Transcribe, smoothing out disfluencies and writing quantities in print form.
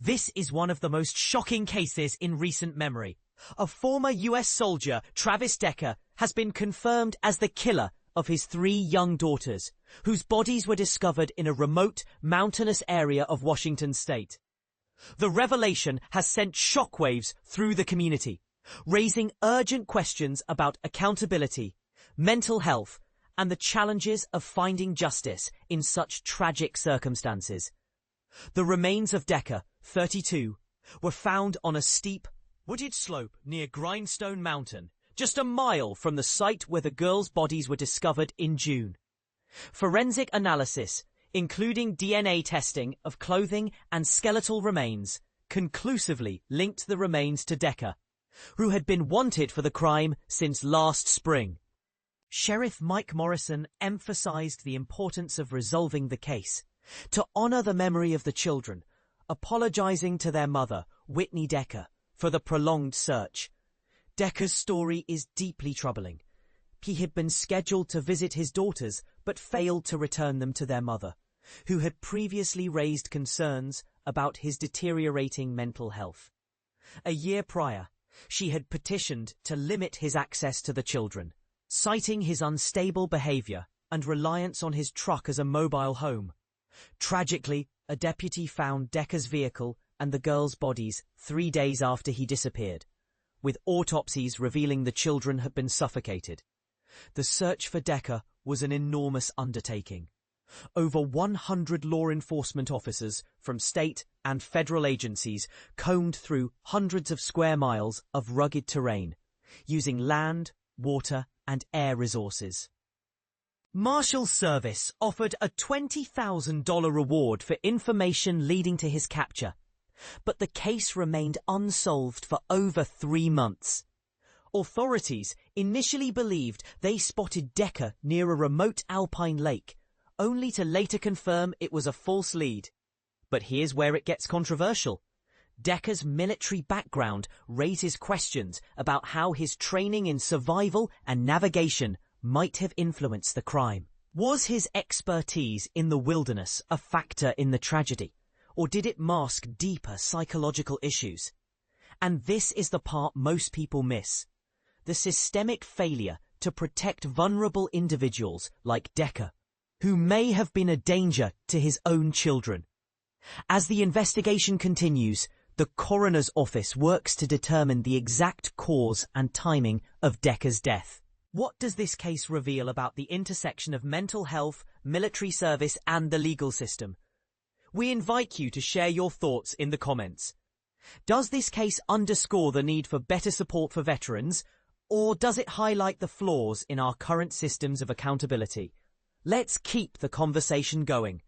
This is one of the most shocking cases in recent memory. A former US soldier, Travis Decker, has been confirmed as the killer of his 3 young daughters, whose bodies were discovered in a remote, mountainous area of Washington state. The revelation has sent shockwaves through the community, raising urgent questions about accountability, mental health, and the challenges of finding justice in such tragic circumstances. The remains of Decker, 32, were found on a steep, wooded slope near Grindstone Mountain, just a mile from the site where the girls' bodies were discovered in June. Forensic analysis, including DNA testing of clothing and skeletal remains, conclusively linked the remains to Decker, who had been wanted for the crime since last spring. Sheriff Mike Morrison emphasized the importance of resolving the case, to honor the memory of the children, apologizing to their mother, Whitney Decker, for the prolonged search. Decker's story is deeply troubling. He had been scheduled to visit his daughters, but failed to return them to their mother, who had previously raised concerns about his deteriorating mental health. A year prior, she had petitioned to limit his access to the children, citing his unstable behavior and reliance on his truck as a mobile home. Tragically, a deputy found Decker's vehicle and the girls' bodies 3 days after he disappeared, with autopsies revealing the children had been suffocated. The search for Decker was an enormous undertaking. Over 100 law enforcement officers from state and federal agencies combed through hundreds of square miles of rugged terrain, using land, water, and air resources. Marshal Service offered a $20,000 reward for information leading to his capture, but the case remained unsolved for over 3 months. Authorities initially believed they spotted Decker near a remote alpine lake, only to later confirm it was a false lead. But here's where it gets controversial. Decker's military background raises questions about how his training in survival and navigation might have influenced the crime. Was his expertise in the wilderness a factor in the tragedy, or did it mask deeper psychological issues? And this is the part most people miss: the systemic failure to protect vulnerable individuals like Decker, who may have been a danger to his own children. As the investigation continues, the coroner's office works to determine the exact cause and timing of Decker's death. What does this case reveal about the intersection of mental health, military service, and the legal system? We invite you to share your thoughts in the comments. Does this case underscore the need for better support for veterans, or does it highlight the flaws in our current systems of accountability? Let's keep the conversation going.